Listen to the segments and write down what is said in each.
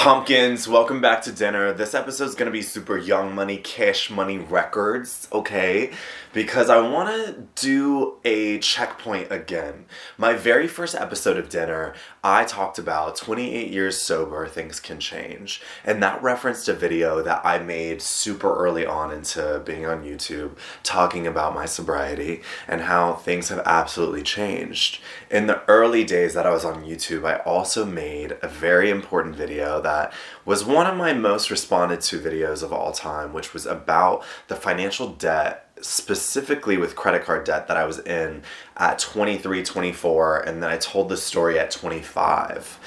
Pumpkins, welcome back to dinner. This episode is going to be super Young Money, Cash Money Records, okay? Because I want to do a checkpoint again. My very first episode of dinner, I talked about 28 years sober, things can change. And that referenced a video that I made super early on into being on YouTube, talking about my sobriety and how things have absolutely changed. In the early days that I was on YouTube, I also made a very important video that was one of my most responded to videos of all time, which was about the financial debt, specifically with credit card debt that I was in at 23, 24, and then I told the story at 25.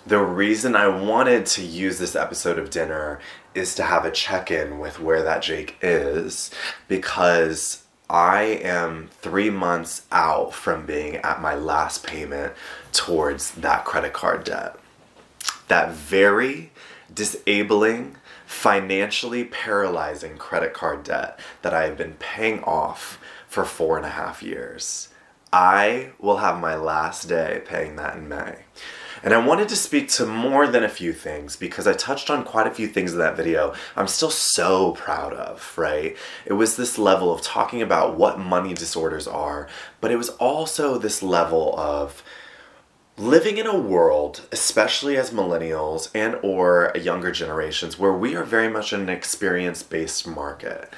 The reason I wanted to use this episode of dinner is to have a check-in with where that Jake is, because I am 3 months out from being at my last payment towards that credit card debt. That very disabling, financially paralyzing credit card debt that I have been paying off for 4.5 years. I will have my last day paying that in May. And I wanted to speak to more than a few things because I touched on quite a few things in that video I'm still so proud of, right? It was this level of talking about what money disorders are, but it was also this level of living in a world, especially as millennials and or younger generations, where we are very much in an experience-based market.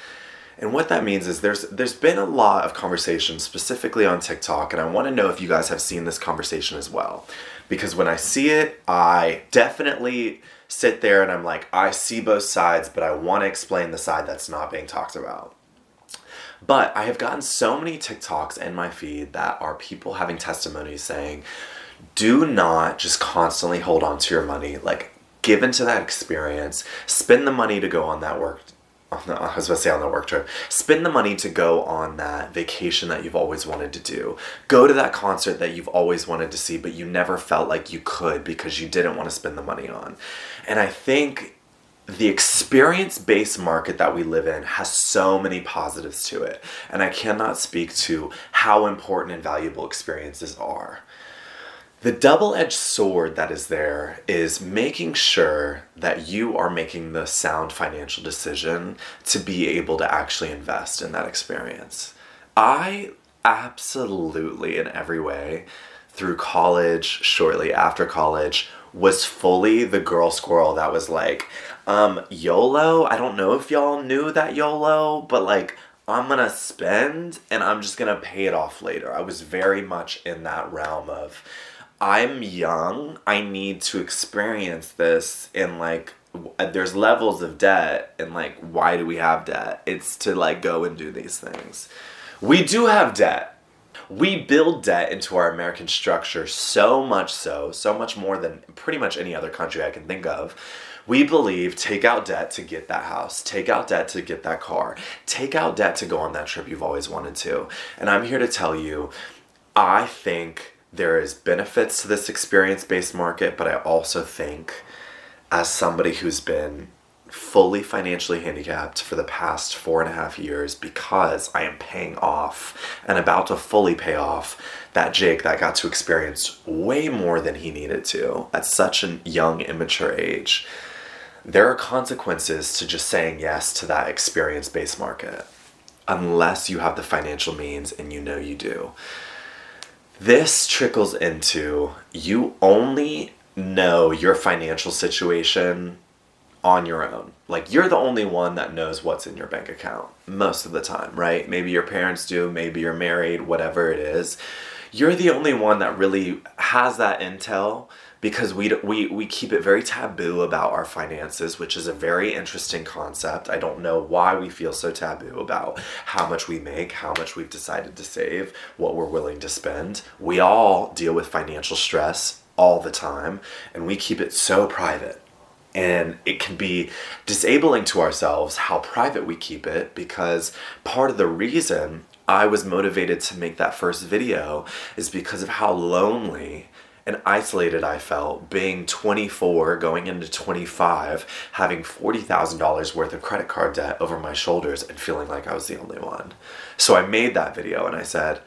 And what that means is there's been a lot of conversation specifically on TikTok, and I want to know if you guys have seen this conversation as well. Because when I see it, I definitely sit there and I'm like, I see both sides, but I want to explain the side that's not being talked about. But I have gotten so many TikToks in my feed that are people having testimonies saying, do not just constantly hold on to your money. Like, give into that experience. Spend the money to go on that work. I was about to say on the work trip. Spend the money to go on that vacation that you've always wanted to do. Go to that concert that you've always wanted to see, but you never felt like you could because you didn't want to spend the money on. And I think the experience-based market that we live in has so many positives to it. And I cannot speak to how important and valuable experiences are. The double-edged sword that is there is making sure that you are making the sound financial decision to be able to actually invest in that experience. I absolutely, in every way, through college, shortly after college, was fully the girl squirrel that was like, YOLO? I don't know if y'all knew that YOLO, but like, I'm gonna spend and I'm just gonna pay it off later. I was very much in that realm of, I'm young, I need to experience this, and like, there's levels of debt, and like, why do we have debt? It's to like go and do these things. We do have debt. We build debt into our American structure so much more than pretty much any other country I can think of. We believe take out debt to get that house, take out debt to get that car, take out debt to go on that trip you've always wanted to. And I'm here to tell you, I think there is benefits to this experience-based market, but I also think, as somebody who's been fully financially handicapped for the past 4.5 years because I am paying off and about to fully pay off that Jake that got to experience way more than he needed to at such a young, immature age, there are consequences to just saying yes to that experience-based market, unless you have the financial means and you know you do. This trickles into you only know your financial situation on your own. Like, you're the only one that knows what's in your bank account most of the time, right? Maybe your parents do, maybe you're married, whatever it is. You're the only one that really has that intel, because we keep it very taboo about our finances, which is a very interesting concept. I don't know why we feel so taboo about how much we make, how much we've decided to save, what we're willing to spend. We all deal with financial stress all the time, and we keep it so private. And it can be disabling to ourselves how private we keep it, because part of the reason I was motivated to make that first video is because of how lonely and isolated I felt being 24, going into 25, having $40,000 worth of credit card debt over my shoulders and feeling like I was the only one. So I made that video and I said,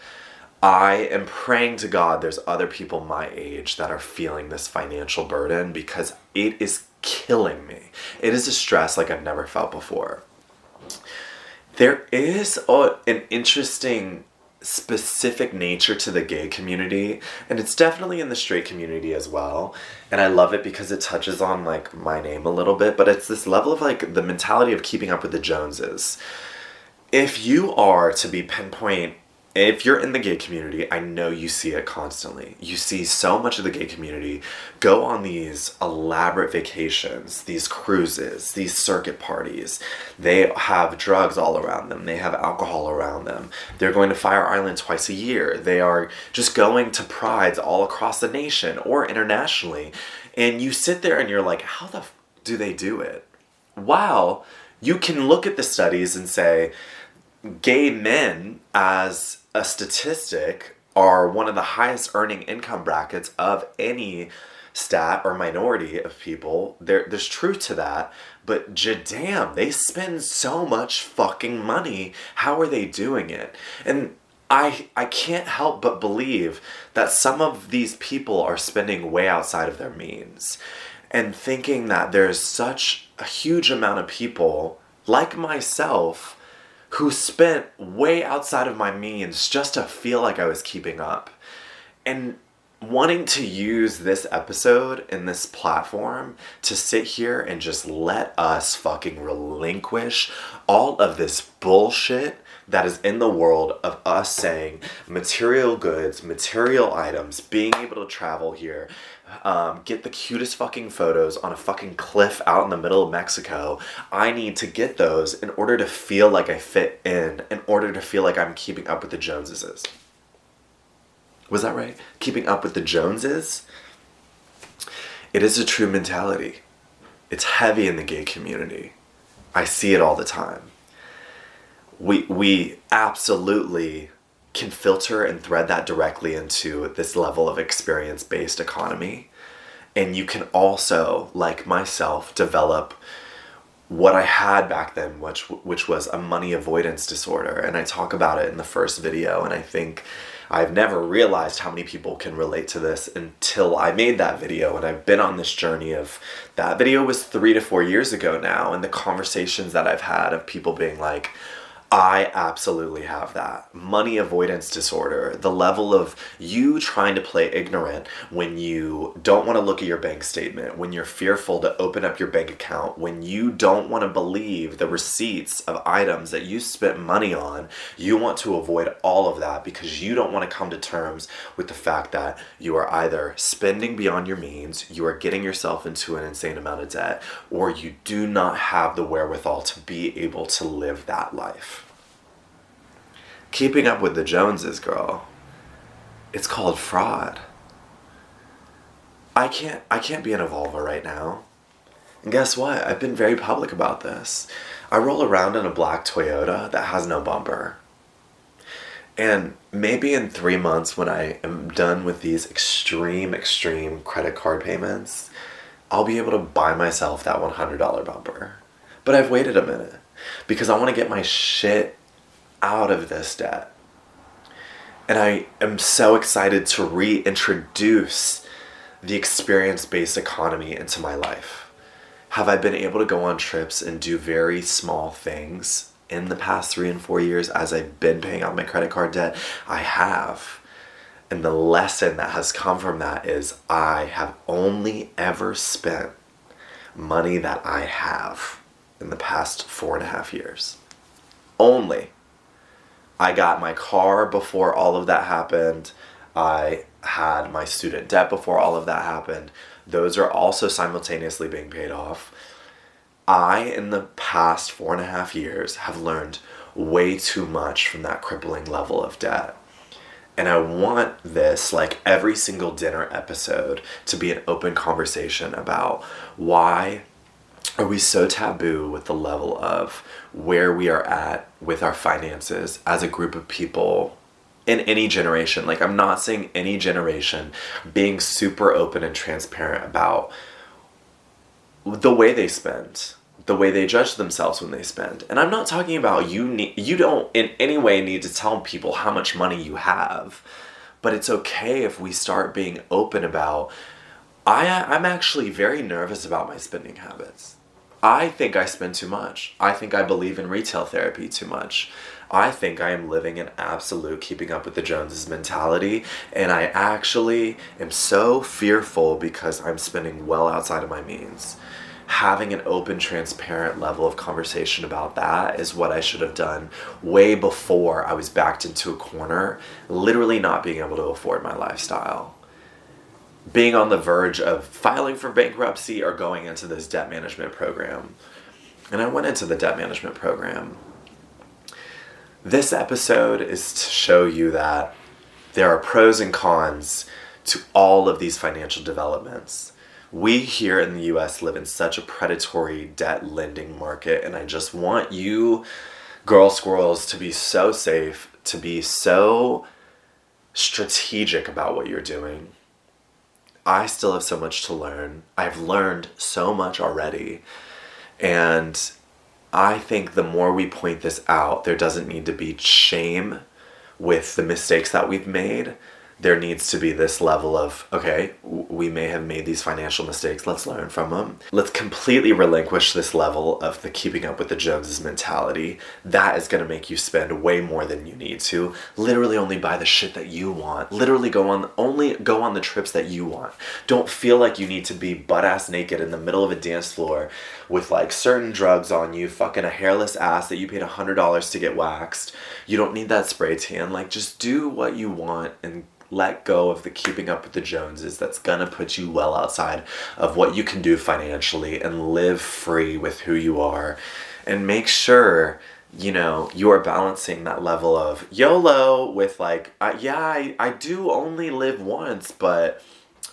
I am praying to God there's other people my age that are feeling this financial burden, because it is killing me. It is a stress like I've never felt before. There is an interesting specific nature to the gay community, and it's definitely in the straight community as well, and I love it because it touches on like my name a little bit, but it's this level of like the mentality of keeping up with the Joneses. If you are to be pinpoint, if you're in the gay community, I know you see it constantly. You see so much of the gay community go on these elaborate vacations, these cruises, these circuit parties. They have drugs all around them. They have alcohol around them. They're going to Fire Island twice a year. They are just going to prides all across the nation or internationally. And you sit there and you're like, how the do they do it? Wow. You can look at the studies and say, gay men, as a statistic, are one of the highest earning income brackets of any stat or minority of people. There's truth to that, but damn, they spend so much fucking money. How are they doing it? And I can't help but believe that some of these people are spending way outside of their means, and thinking that there's such a huge amount of people like myself who spent way outside of my means just to feel like I was keeping up. And wanting to use this episode and this platform to sit here and just let us fucking relinquish all of this bullshit that is in the world of us saying material goods, material items, being able to travel here, get the cutest fucking photos on a fucking cliff out in the middle of Mexico. I need to get those in order to feel like I fit in order to feel like I'm keeping up with the Joneses. Was that right? Keeping up with the Joneses? It is a true mentality. It's heavy in the gay community. I see it all the time. We absolutely can filter and thread that directly into this level of experience-based economy. And you can also, like myself, develop what I had back then, which was a money avoidance disorder. And I talk about it in the first video, and I think I've never realized how many people can relate to this until I made that video, and I've been on this journey of, that video was 3 to 4 years ago now, and the conversations that I've had of people being like, I absolutely have that. Money avoidance disorder. The level of you trying to play ignorant when you don't want to look at your bank statement, when you're fearful to open up your bank account, when you don't want to believe the receipts of items that you spent money on. You want to avoid all of that because you don't want to come to terms with the fact that you are either spending beyond your means, you are getting yourself into an insane amount of debt, or you do not have the wherewithal to be able to live that life. Keeping up with the Joneses, girl. It's called fraud. I can't be an Evolver right now. And guess what? I've been very public about this. I roll around in a black Toyota that has no bumper. And maybe in 3 months, when I am done with these extreme credit card payments, I'll be able to buy myself that $100 bumper. But I've waited a minute because I want to get my shit out of this debt. And I am so excited to reintroduce the experience-based economy into my life. Have I been able to go on trips and do very small things in the past 3 and 4 years as I've been paying off my credit card debt? I have. And the lesson that has come from that is I have only ever spent money that I have in the past 4.5 years. Only. I got my car before all of that happened. I had my student debt before all of that happened. Those are also simultaneously being paid off. I, in the past 4.5 years, have learned way too much from that crippling level of debt. And I want this, like every single dinner episode, to be an open conversation about why are we so taboo with the level of where we are at with our finances as a group of people in any generation. Like, I'm not saying any generation, being super open and transparent about the way they spend, the way they judge themselves when they spend. And I'm not talking about you don't in any way need to tell people how much money you have, but it's okay if we start being open about I'm actually very nervous about my spending habits. I think I spend too much. I think I believe in retail therapy too much. I think I am living an absolute keeping up with the Joneses mentality, and I actually am so fearful because I'm spending well outside of my means. Having an open, transparent level of conversation about that is what I should have done way before I was backed into a corner, literally not being able to afford my lifestyle. Being on the verge of filing for bankruptcy or going into this debt management program. And I went into the debt management program. This episode is to show you that there are pros and cons to all of these financial developments. We here in the US live in such a predatory debt lending market, and I just want you, girl squirrels, to be so safe, to be so strategic about what you're doing. I still have so much to learn. I've learned so much already. And I think the more we point this out, there doesn't need to be shame with the mistakes that we've made. There needs to be this level of, okay, we may have made these financial mistakes. Let's learn from them. Let's completely relinquish this level of the keeping up with the Joneses mentality. That is going to make you spend way more than you need to. Literally only buy the shit that you want. Literally only go on the trips that you want. Don't feel like you need to be butt-ass naked in the middle of a dance floor with like certain drugs on you, fucking a hairless ass that you paid $100 to get waxed. You don't need that spray tan. Like, just do what you want and let go of the keeping up with the Joneses that's gonna put you well outside of what you can do financially, and live free with who you are. And make sure, you know, you are balancing that level of YOLO with like, I do only live once, but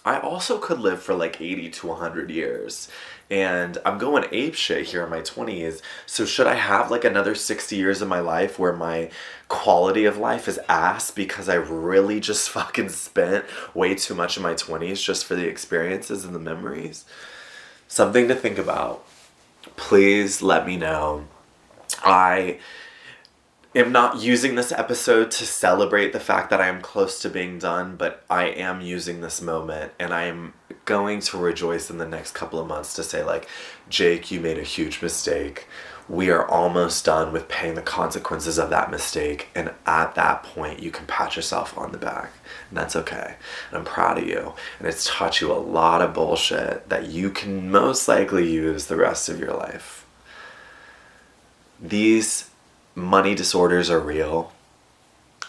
I also could live for like 80 to 100 years. And I'm going apeshit here in my 20s. So should I have like another 60 years of my life where my quality of life is ass because I really just fucking spent way too much in my 20s just for the experiences and the memories? Something to think about. Please let me know. I am not using this episode to celebrate the fact that I am close to being done, but I am using this moment, and I am going to rejoice in the next couple of months to say, like, Jake, you made a huge mistake. We are almost done with paying the consequences of that mistake, and at that point, you can pat yourself on the back, and that's okay. And I'm proud of you, and it's taught you a lot of bullshit that you can most likely use the rest of your life. These money disorders are real.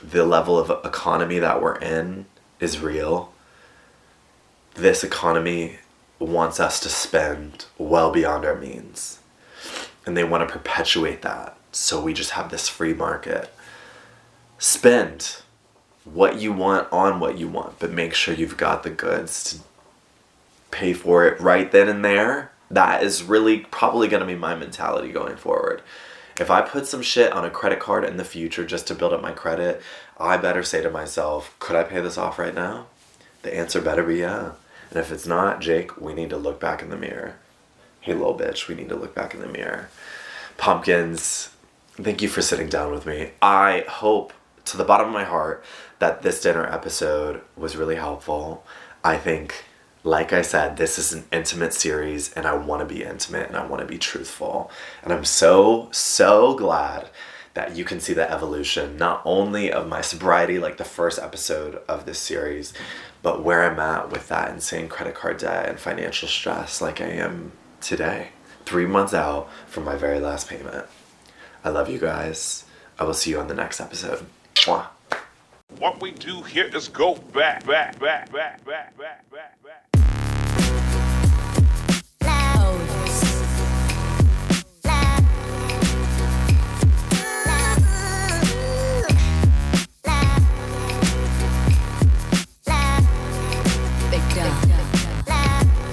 The level of economy that we're in is real. This economy wants us to spend well beyond our means. And they want to perpetuate that. So we just have this free market. Spend what you want on what you want, but make sure you've got the goods to pay for it right then and there. That is really probably going to be my mentality going forward. If I put some shit on a credit card in the future just to build up my credit, I better say to myself, could I pay this off right now? The answer better be yeah. And if it's not, Jake, we need to look back in the mirror. Hey, little bitch, we need to look back in the mirror. Pumpkins, thank you for sitting down with me. I hope to the bottom of my heart that this dinner episode was really helpful. I think, like I said, this is an intimate series, and I want to be intimate and I want to be truthful. And I'm so, so glad that you can see the evolution, not only of my sobriety, like the first episode of this series, but where I'm at with that insane credit card debt and financial stress like I am today, 3 months out from my very last payment. I love you guys. I will see you on the next episode. Mwah. What we do here is go back.